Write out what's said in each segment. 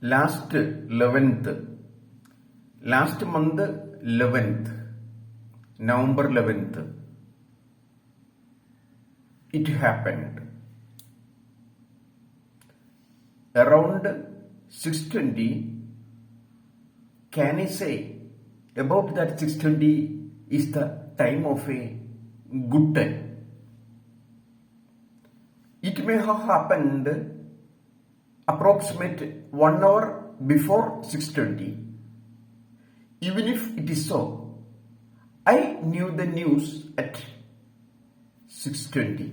Last 11th, last month 11th, November 11th, it happened. Around 6:20, can I say about that 6:20 is the time of a good time. It may have happened approximate 1 hour before 6:20. Even if it is so, I knew the news at 6:20.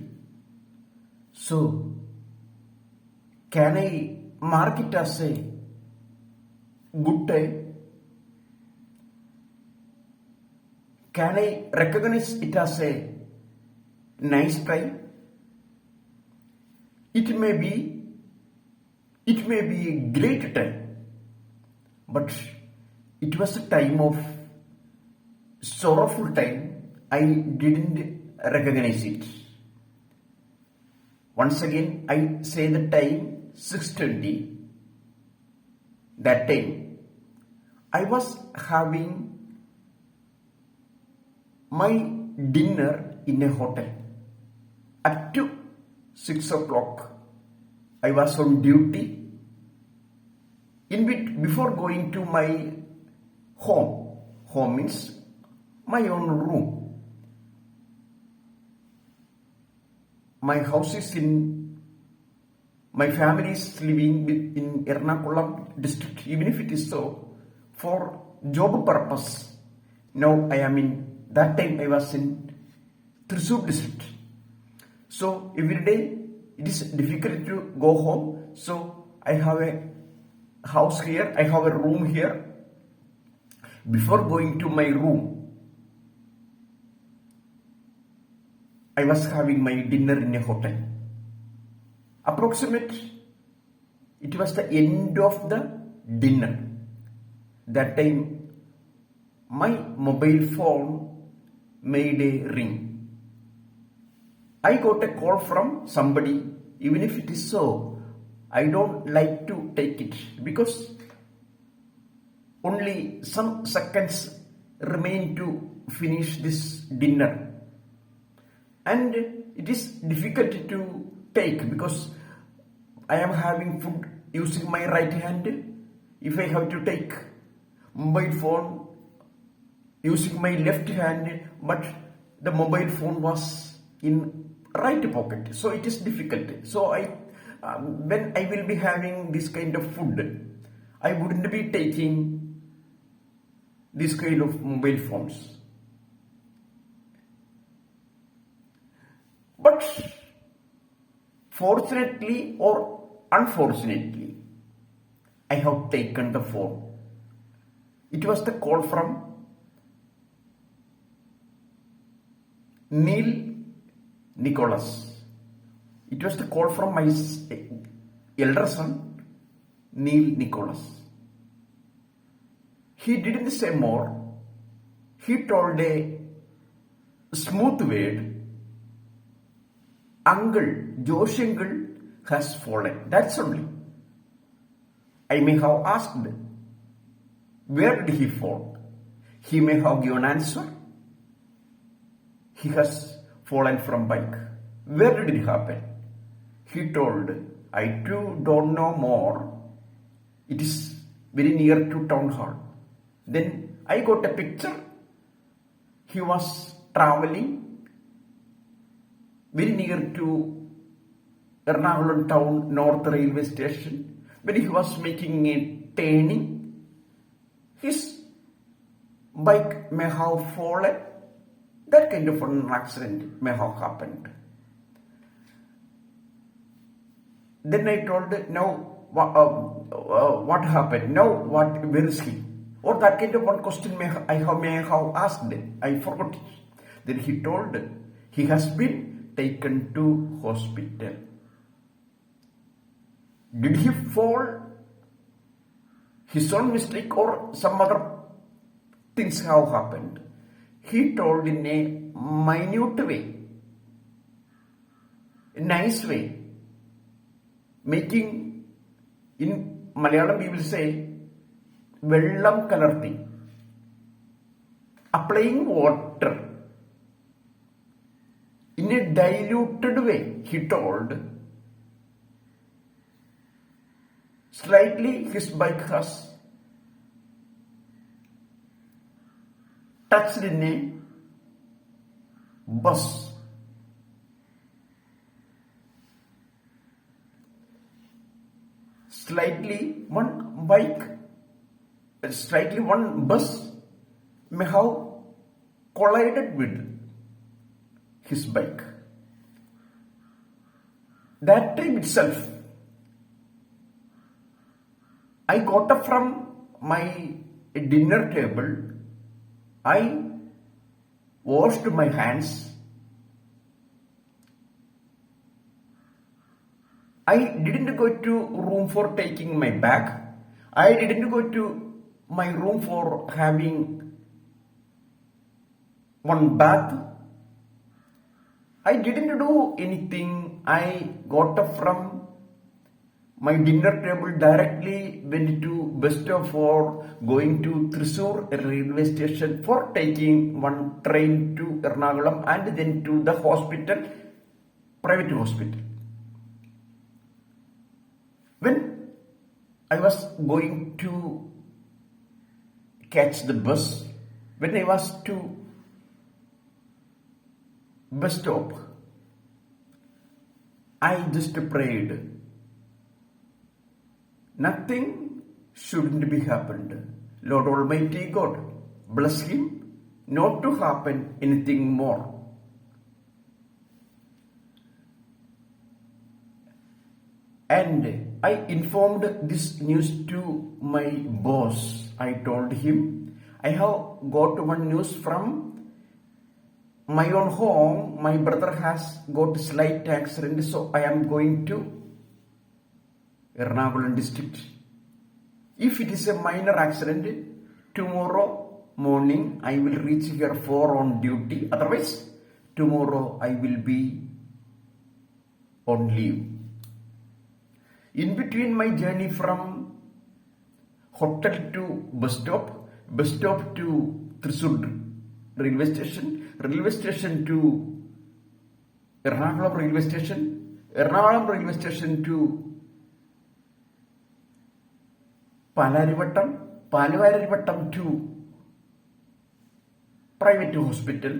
So, can I mark it as a good time? Can I recognize it as a nice time? It may be a great time, but it was a time of sorrowful time. I didn't recognize it. Once again, I say the time 6:20. That time, I was having my dinner in a hotel. Up to 6 o'clock, I was on duty. Before going to my home means my own room. My house is my family is living in Ernakulam district. Even if it is so, for job purpose, now I am that time I was in Thrissur district. So every day it is difficult to go home. So I have a house here, I have a room here. Before going to my room, I was having my dinner in a hotel. Approximate, it was the end of the dinner. That time, my mobile phone made a ring. I got a call from somebody. Even if it is so, I don't like to take it because only some seconds remain to finish this dinner. And it is difficult to take because I am having food using my right hand. If I have to take mobile phone using my left hand, but the mobile phone was in right pocket, so it is difficult. So when I will be having this kind of food, I wouldn't be taking this kind of mobile phones. But fortunately or unfortunately, I have taken the phone. It was the call from Neil Nicholas. It was the call from my elder son, Neil Nicholas. He didn't say more. He told a smooth word, "Uncle, Josh uncle has fallen." That's only. I may have asked, where did he fall? He may have given answer. He has fallen from bike. Where did it happen? He told, I too don't know more. It is very near to town hall. Then I got a picture. He was traveling very near to Ernakulam town North Railway Station. When he was making a turning, his bike may have fallen. That kind of an accident may have happened. Then I told, now what happened? Now where is he? Or that kind of one question may have asked. I forgot it. Then he told, he has been taken to hospital. Did he fall? His own mistake or some other things have happened? He told in a minute way, a nice way, making in Malayalam we will say വെള്ളം കലർത്തി, applying water in a diluted way, he told. Slightly his bike has touched in a bus. Slightly one bus may have collided with his bike. That time itself, I got up from my dinner table. I washed my hands. I didn't go to room for taking my bag. I didn't go to my room for having one bath. I didn't do anything. I got up from my dinner table, directly went to bus stop for going to Thrissur railway station for taking one train to Ernakulam and then to the hospital, private hospital. When I was going to catch the bus, when I was to bus stop, I just prayed. Nothing shouldn't be happened. Lord Almighty God, bless him not to happen anything more. And I informed this news to my boss. I told him, I have got one news from my own home. My brother has got slight accident, so I am going to Ernakulam district. If it is a minor accident, tomorrow morning I will reach here for on duty. Otherwise, tomorrow I will be on leave. In between my journey from hotel to bus stop to Thrissur railway station to Ernakulam railway station to Palavaram to private hospital,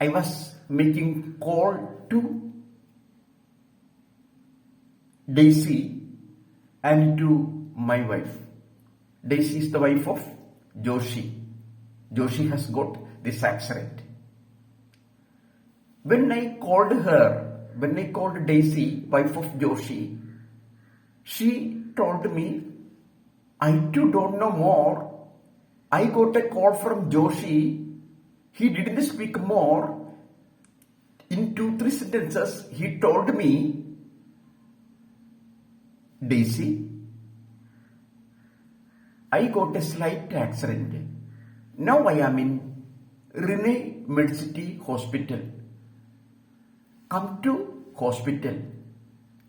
I was making call to Daisy and to my wife. Daisy is the wife of Joshi. Joshi has got this accident. When I called Daisy, wife of Joshi, she told me, I too don't know more. I got a call from Joshi. He didn't speak more. In 2-3 sentences, he told me, Daisy, I got a slight accident. Now I am in Rene Medcity Hospital. Come to hospital.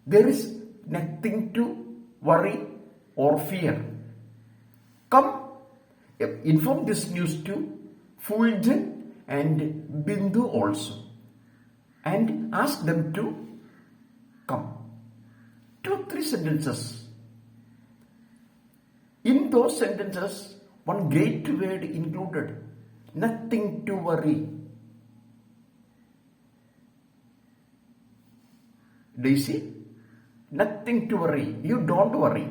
There is nothing to worry or fear. Come, inform this news to Fuljan and Bindu also, and ask them to come. 2-3 sentences. In those sentences, one great word included: nothing to worry. Daisy, nothing to worry. You don't worry.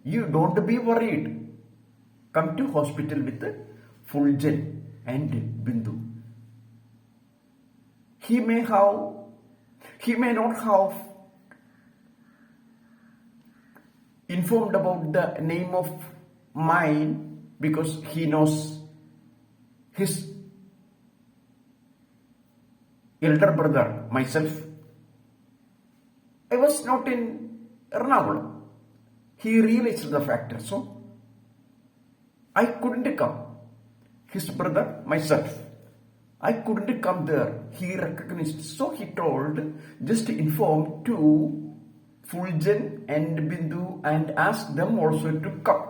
You don't be worried. Come to hospital with Fuljan and Bindu. He may not have informed about the name of mine because he knows his elder brother, myself. I was not in Ernakulam. He realized the factor, so I couldn't come. His brother, myself, I couldn't come there. He recognized, so he told, just inform to Fuljan and Bindu and asked them also to come.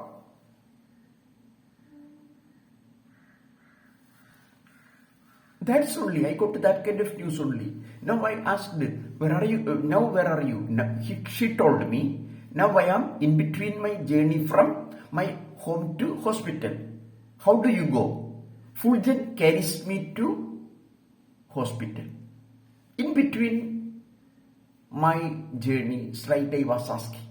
That's only, I got that kind of news only. Now I asked, where are you? Now where are you? Now, she told me, now I am in between my journey from my home to hospital. How do you go? Fuljan carries me to hospital. In between my journey, slight I was asking.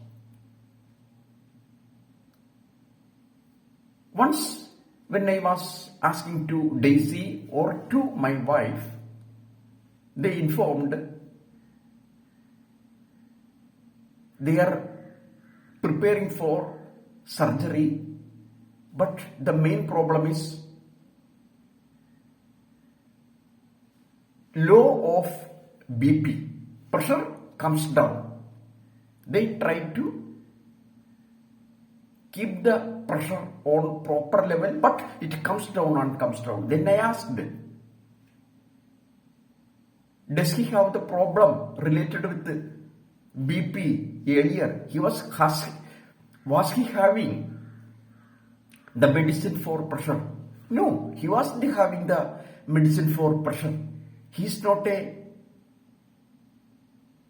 Once when I was asking to Daisy or to my wife, they informed they are preparing for surgery, but the main problem is low of BP. Pressure comes down. They try to keep the pressure on proper level, but it comes down and comes down. Then I asked, does he have the problem related with BP earlier? Was he having the medicine for pressure? No, he wasn't having the medicine for pressure. He's not a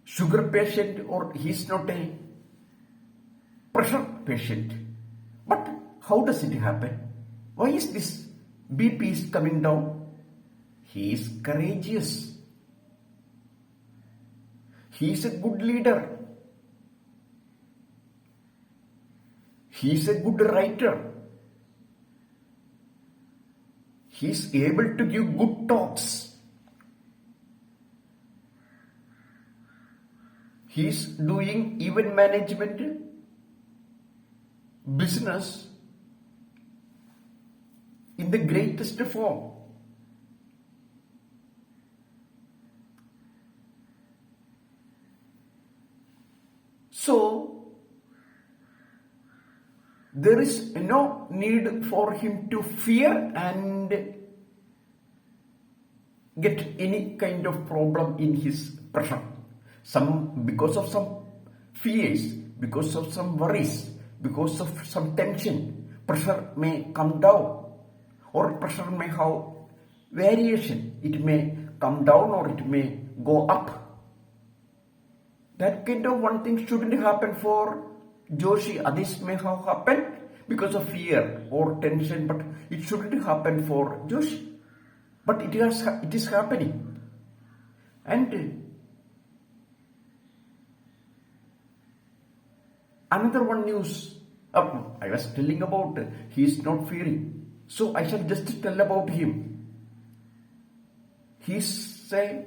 sugar patient or he's not a pressure patient. But how does it happen? Why is this BP is coming down? He is courageous. He is a good leader. He is a good writer. He is able to give good talks. He is doing event management, business in the greatest form. So, there is no need for him to fear and get any kind of problem in his pressure. Because of some fears, because of some worries, because of some tension, pressure may come down or pressure may have variation. It may come down or it may go up. That kind of one thing shouldn't happen for Joshi. Others may have happened because of fear or tension, but it shouldn't happen for Joshi. But it is happening. And another one news, I was telling about he is not fearing. So I shall just tell about him. He is a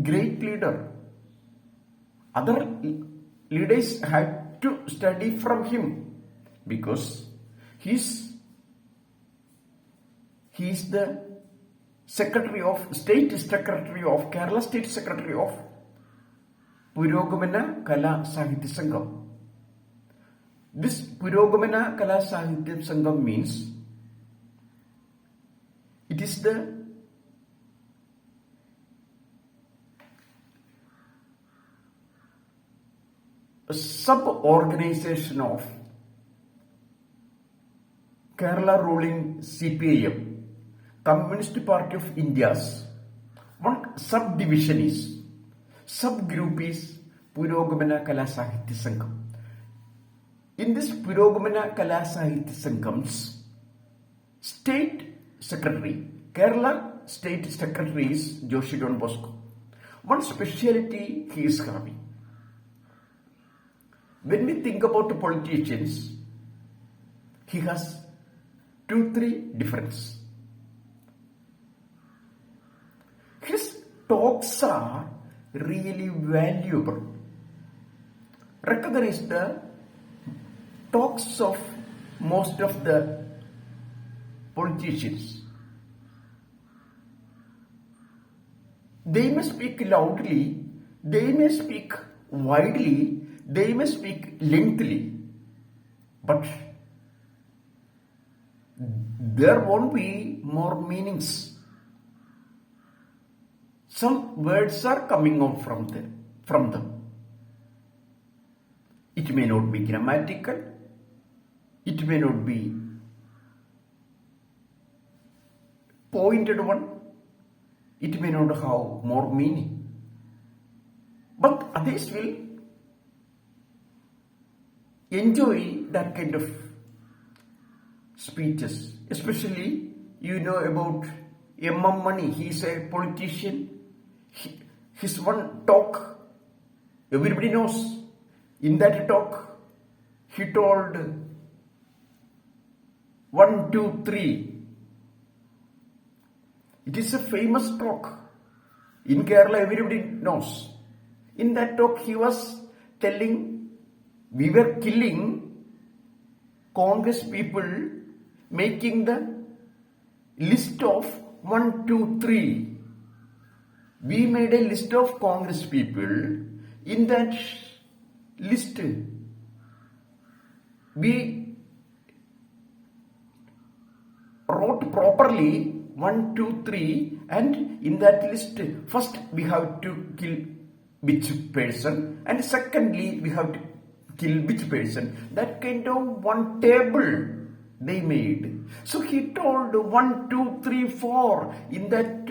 great leader. Other leaders have to study from him because he is the State Secretary of Kerala State Secretary of Purogamana Kala Sahitya Sangam. This Purogamana Kala Sahitya Sangam means it is the sub-organization of Kerala ruling CPIM, Communist Party of India's one subdivision is, subgroup is Purogamana Kala Sahitya Sangam. In this Purogamana Kala Sahitya Sangam's State Secretary, Kerala State Secretary is Joshi Don Bosco. One speciality he is having. When we think about the politicians, he has 2-3 differences. His talks are really valuable. Recognize the talks of most of the politicians. They may speak loudly, they may speak widely, they may speak lengthily, but there won't be more meanings. Some words are coming out from them. It may not be grammatical. It may not be pointed one. It may not have more meaning. But others will enjoy that kind of speeches. Especially, you know about M.M. Mani. He is a politician. His one talk, everybody knows. In that talk, he told 1, 2, 3. It is a famous talk. In Kerala, everybody knows. In that talk, he was telling, we were killing Congress people, making the list of 1, 2, 3. We made a list of Congress people. In that list, we wrote properly 1, 2, 3, and in that list, first we have to kill which person, and secondly we have to kill which person. That kind of one table they made. So he told 1, 2, 3, 4 in that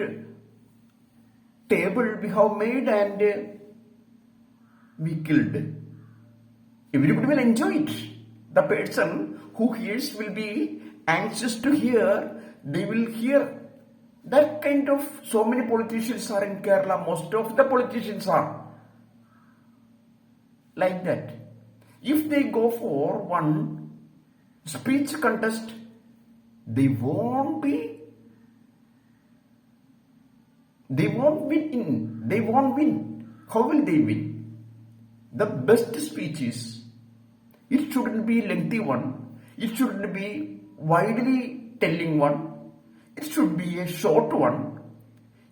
table we have made, and we killed. Everybody will enjoy it. The person who hears will be anxious to hear. They will hear. That kind of, so many politicians are in Kerala. Most of the politicians are like that. If they go for one speech contest, they won't win. They won't win. How will they win? The best speech is, it shouldn't be lengthy one. It shouldn't be widely telling one. It should be a short one.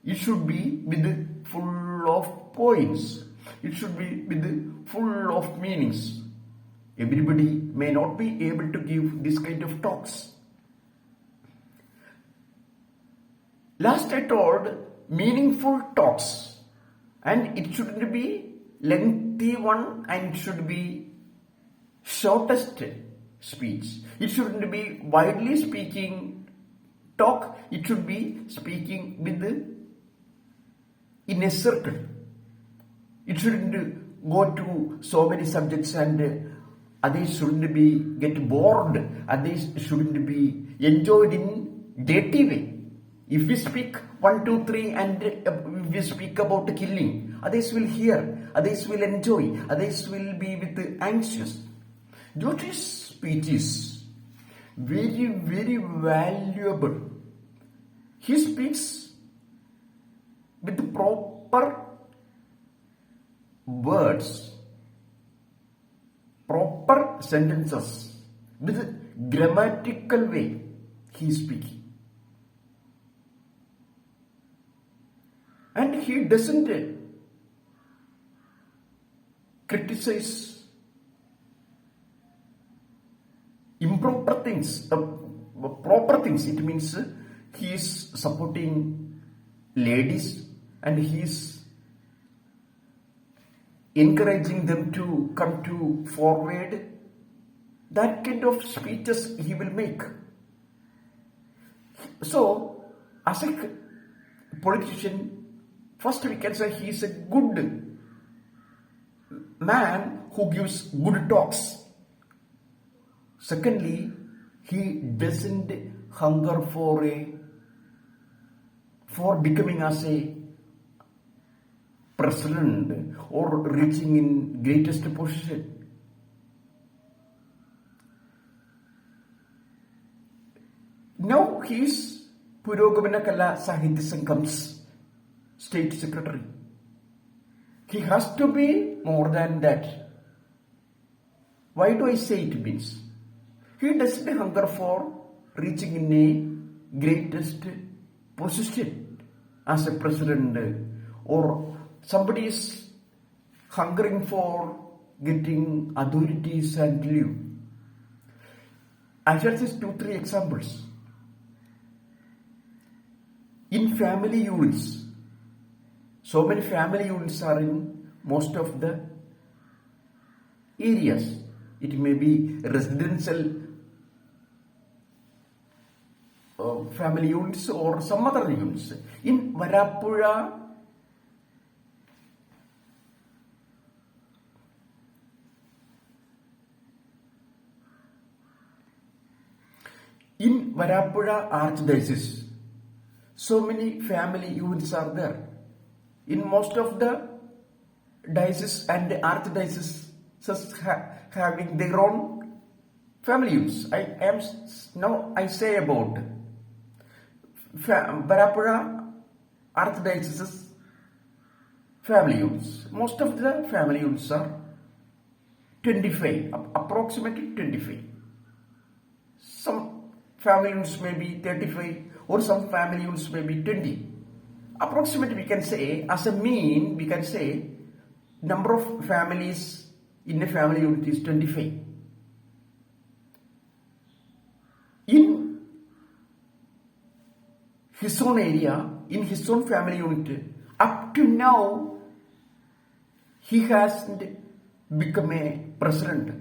It should be with full of points. It should be with full of meanings. Everybody may not be able to give this kind of talks. Last I told meaningful talks, and it shouldn't be lengthy one, and it should be shortest speech. It shouldn't be widely speaking talk. It should be speaking in a circle. It shouldn't go to so many subjects, and others shouldn't be get bored. Others shouldn't be enjoyed in dirty way. If we speak 1, 2, 3 and if we speak about killing, others will hear, others will enjoy, others will be with anxious. Jyoti's speech is very, very valuable. He speaks with proper words, proper sentences, with grammatical way he is speaking. And he doesn't criticize improper things, proper things. It means he is supporting ladies, and he is encouraging them to come to forward. That kind of speeches he will make. So, as a politician, first we can say he is a good man who gives good talks. Secondly, he doesn't hunger for becoming as a president or reaching in greatest position. Now he is Purogamana Kala Sahitya Sangham's state secretary. He has to be more than that. Why do I say it means? He doesn't hunger for reaching in a greatest position as a president, or somebody is hungering for getting authorities and leave. I shall say 2, 3 examples. In family units, so many family units are in most of the areas. It may be residential family units or some other units. In Varappuzha, Archdiocese, so many family units are there. In most of the dioceses and archdioceses having their own family units. I say about Varappuzha Archdiocese family units. Most of the family units are 25, approximately 25. Some family units may be 35 or some family units may be 20. Approximately we can say, as a mean, we can say number of families in a family unit is 25. In his own area, in his own family unit, up to now, he hasn't become a president.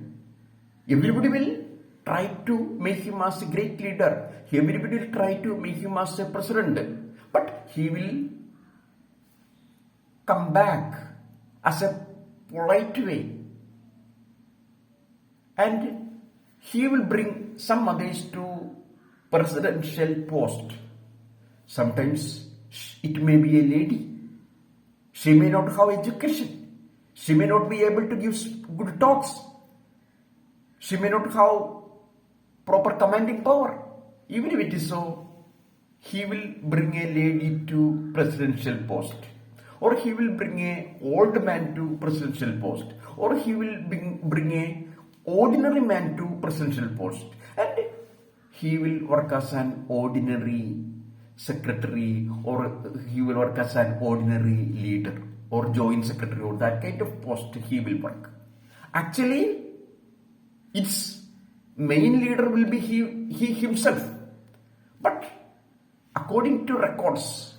Everybody will try to make him as a great leader. Everybody will try to make him as a president. But he will come back as a polite way. And he will bring some others to presidential post. Sometimes it may be a lady. She may not have education. She may not be able to give good talks. She may not have proper commanding power. Even if it is so, he will bring a lady to presidential post, or he will bring a old man to presidential post, or he will bring a ordinary man to presidential post, and he will work as an ordinary secretary, or he will work as an ordinary leader or joint secretary, or that kind of post he will work. Actually, its main leader will be he himself, but according to records,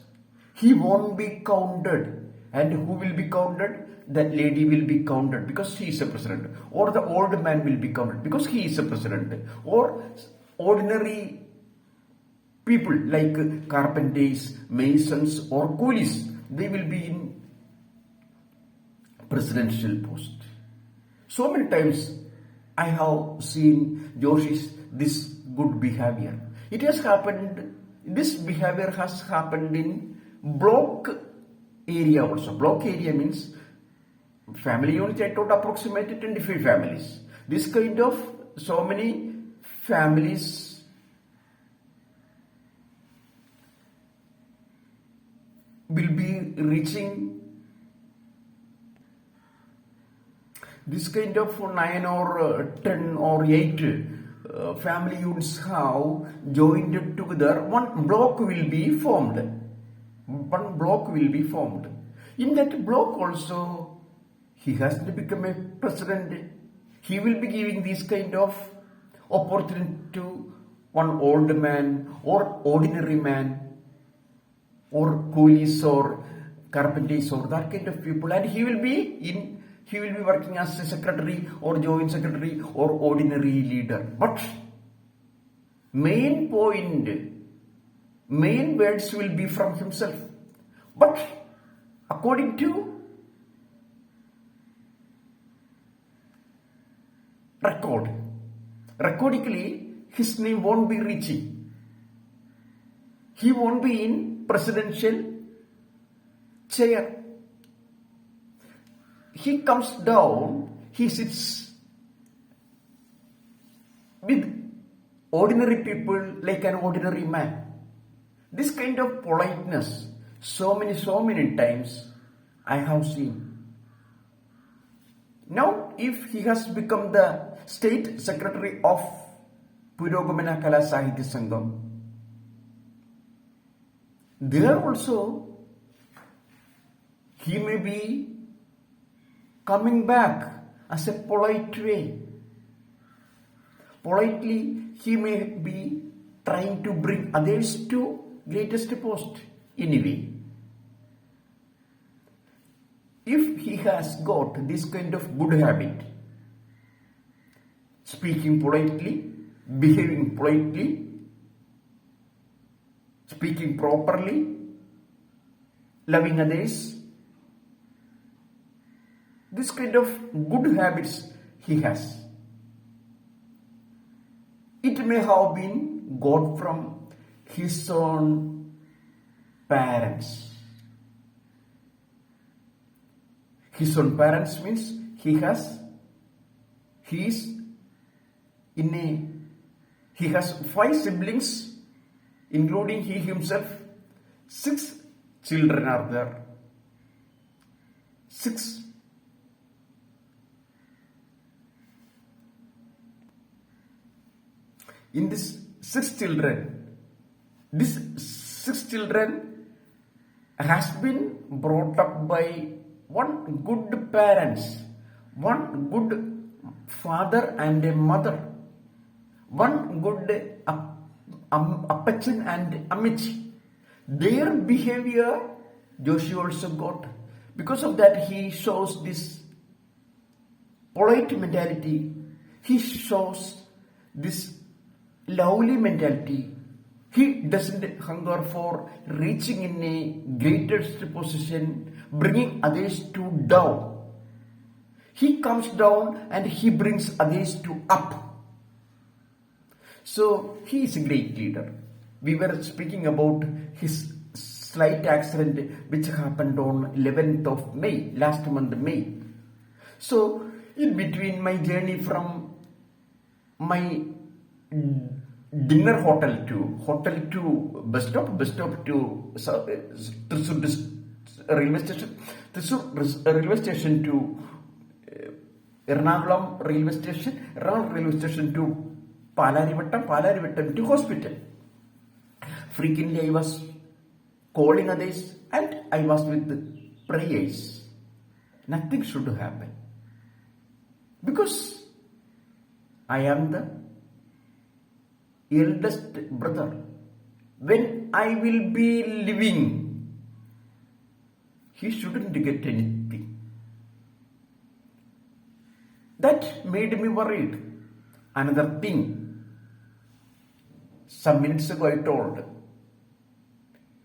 he won't be counted. And who will be counted? That lady will be counted because she is a president. Or the old man will be counted because he is a president. Or ordinary people like carpenters, masons, or coolies, they will be in presidential post. So many times I have seen Joshi's this good behavior. It has happened. This behavior has happened in block area also. Block area means family unit, I told approximately 25 families. This kind of so many families will be reaching this kind of 9 or 10 or 8 family units have joined together. One block will be formed. One block will be formed. In that block also, he has to become a president. He will be giving this kind of opportunity to one old man or ordinary man or coolies or carpenters or that kind of people, and he will be working as a secretary or joint secretary or ordinary leader. But main words will be from himself. But according to recordically, his name won't be reaching. He won't be in presidential chair. He comes down, he sits with ordinary people like an ordinary man. This kind of politeness, so many times I have seen. Now, if he has become the state secretary of Purogamana Kala Sahitya Sangam, there also he may be coming back as a polite way. Politely, he may be trying to bring others to greatest post anyway. If he has got this kind of good habit, speaking politely, behaving politely, speaking properly, loving others. This kind of good habits he has. It may have been got from his own parents. His own parents means he has 5 siblings, including he himself. 6 children are there. 6. In this 6 children, this 6 children has been brought up by one good parents, one good father and a mother, one good appachan and ammichi. Their behavior Joshi also got. Because of that, he shows this polite mentality. He shows this lovely mentality. He doesn't hunger for reaching in a greatest position, bringing others to down. He comes down and he brings others to up. So he is a great leader. We were speaking about his slight accident which happened on 11th of May, last month May. So in between my journey from my dinner hotel to bus stop to Thrissur railway station, Thrissur railway station to Ernakulam railway station, Ernakulam railway station to Palarivattam to hospital. Frequently I was calling others and I was with prayers. Nothing should happen. Because I am the eldest brother. When I will be living, he shouldn't get anything. That made me worried. Another thing, some minutes ago I told,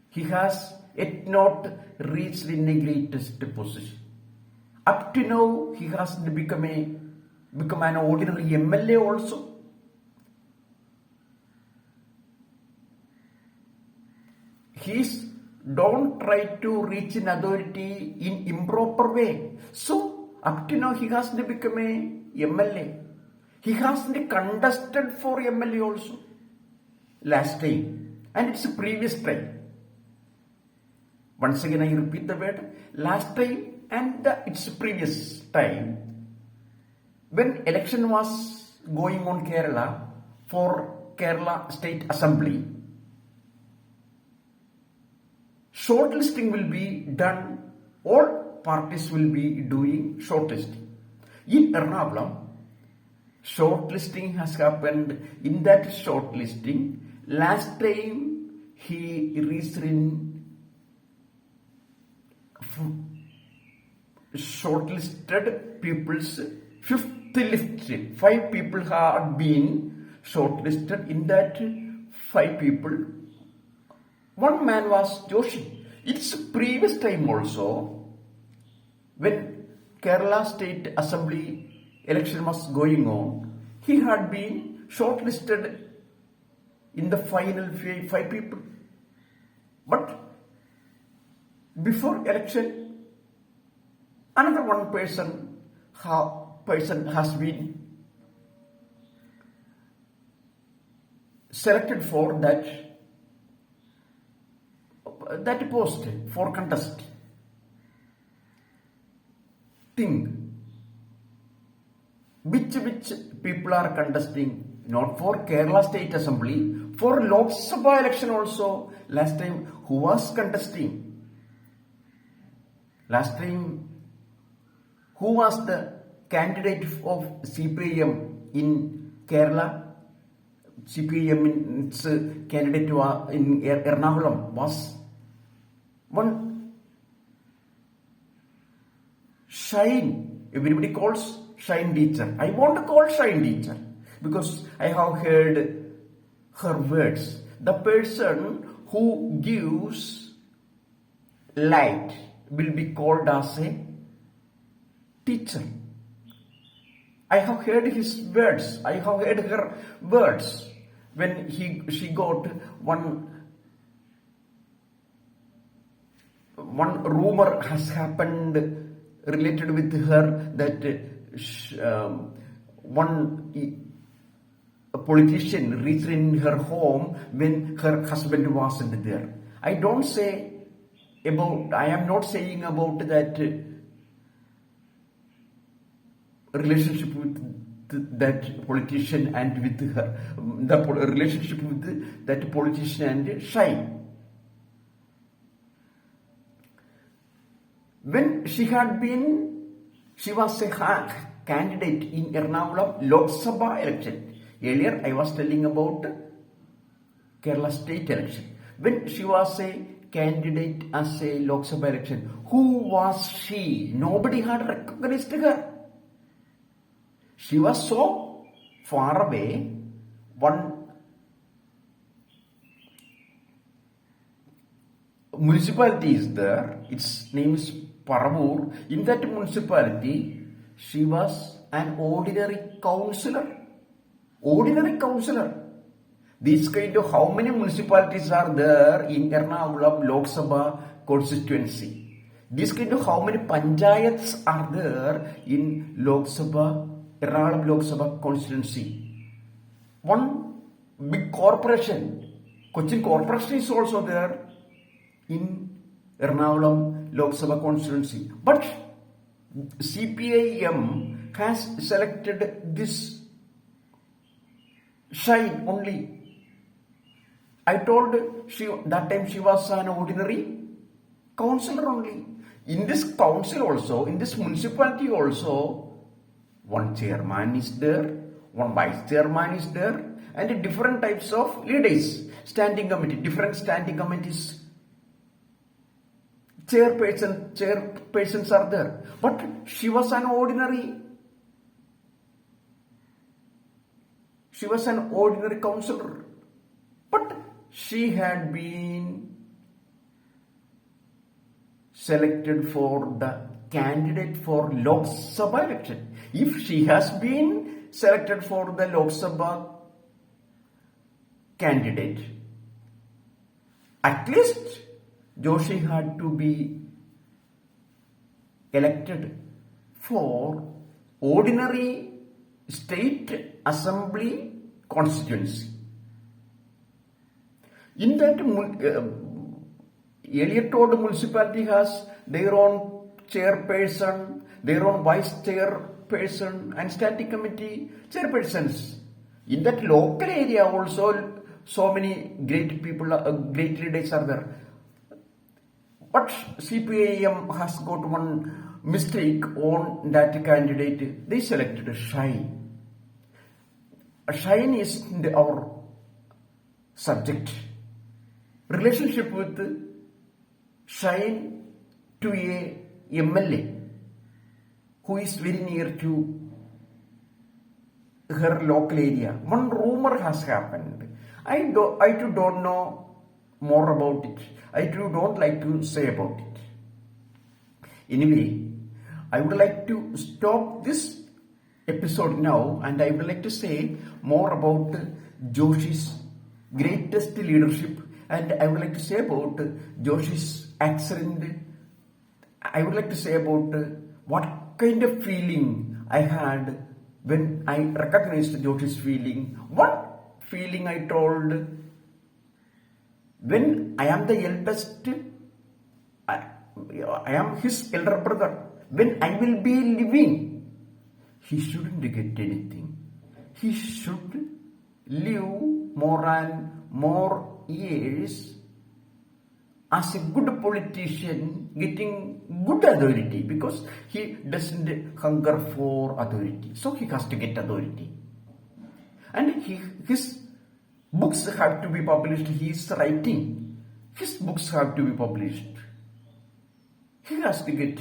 he has yet not reached in the greatest position. Up to now, he hasn't become an ordinary MLA also. Don't try to reach an authority in improper way. So, up to now, he hasn't become a MLA. He hasn't contested for MLA also. Last time. And it's a previous time. Once again, I repeat the word. Last time and it's previous time. When election was going on Kerala for Kerala State Assembly, shortlisting will be done. All parties will be doing shortlisting. In Ernakulam, shortlisting has happened. In that shortlisting, last time he reached in shortlisted people's 5th list. 5 people have been shortlisted. In that 5 people, one man was Joshi. It's previous time also, when Kerala State Assembly election was going on, he had been shortlisted in the final 5 people. But before election, another one person has been selected for that post for contest. Think which people are contesting, not for Kerala State Assembly, for Lok Sabha election also. Last time, who was contesting? Last time, who was the candidate of CPIM in Kerala? CPIM's candidate in Ernakulam was one Shine. Everybody calls Shine teacher. I want to call Shine teacher. because I have heard her words. The person who gives light will be called as a teacher. I have heard his words. I have heard her words when she got one rumor has happened related with her that one politician reached in her home when her husband wasn't there. I am not saying about that relationship with that politician and with her, the relationship with that politician and Shine. When she was a candidate in Ernakulam Lok Sabha election. Earlier I was telling about Kerala state election. When she was a candidate as a Lok Sabha election, who was she? Nobody had recognized her. She was so far away. One municipality is there. Its name is Paravur. In that municipality, she was an ordinary councillor. Ordinary councillor. This kind of how many municipalities are there in Ernakulam Lok Sabha constituency? This kind of how many panchayats are there in Ernakulam Lok Sabha constituency? One big corporation, Cochin Corporation is also there in Ernakulam Lok Sabha constituency. But CPIM has selected this Shine only. I told that time she was an ordinary councillor only. In this council also, in this municipality also, one chairman is there, one vice chairman is there, and different types of leaders, standing committee, different standing committees, chairpersons are there. But she was an ordinary councillor. But she had been selected for the candidate for Lok Sabha election. If she has been selected for the Lok Sabha candidate, at least Joshi had to be elected for ordinary state assembly constituency. In that Elliot municipality has their own chairperson, their own vice chairperson and standing committee chairpersons. In that local area also so many great people, great leaders are there. But CPIM has got one mistake on that candidate. They selected Shine. Shine is our subject. Relationship with Shine to a MLA who is very near to her local area. One rumor has happened. I too don't know more about it. I too don't like to say about it. Anyway, I would like to stop this episode now and I would like to say more about Joshi's greatest leadership, and I would like to say about Joshi's excellent. I would like to say about what kind of feeling I had when I recognized Joshi's feeling. What feeling I told when I am the eldest, I am his elder brother. When I will be living, he shouldn't get anything. He should live more and more years as a good politician, getting good authority, because he doesn't hunger for authority. So he has to get authority. And his books have to be published. He is writing. His books have to be published. He has to get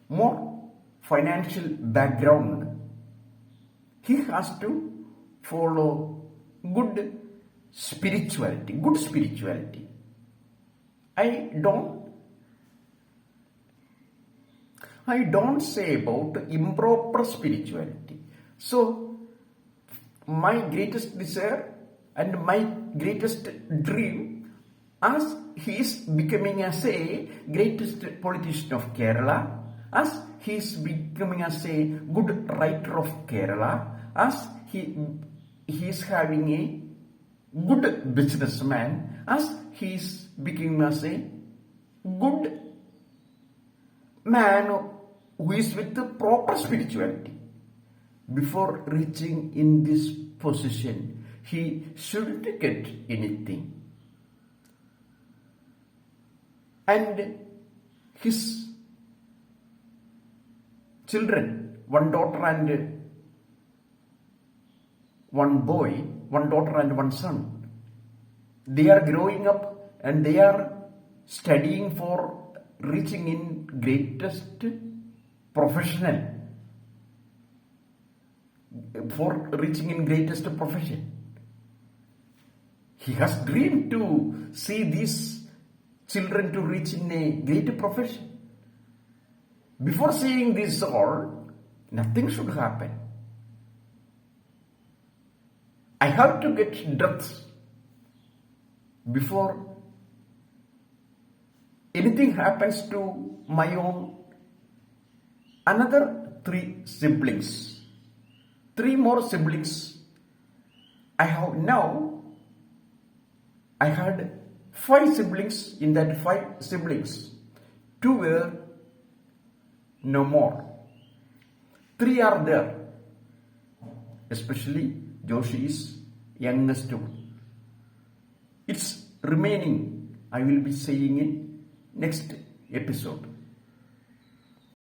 more financial background. He has to follow good spirituality. I don't say about improper spirituality. So, my greatest desire and my greatest dream, as he is becoming as a greatest politician of Kerala, as he is becoming as a good writer of Kerala, as he is having a good businessman, as he is becoming as a good man who is with the proper spirituality. Before reaching in this position, he shouldn't get anything. And his children, one daughter and one boy, one daughter and one son, they are growing up and they are studying for reaching in greatest profession. He has dreamed to see these children to reach in a great profession. Before seeing this all, nothing should happen. I have to get death before anything happens to my own another 3 siblings. 3 more siblings I have now. I had 5 siblings. In that 5 siblings, 2 were no more. 3 are there. Especially Joshi is youngest one. It's remaining. I will be saying in next episode.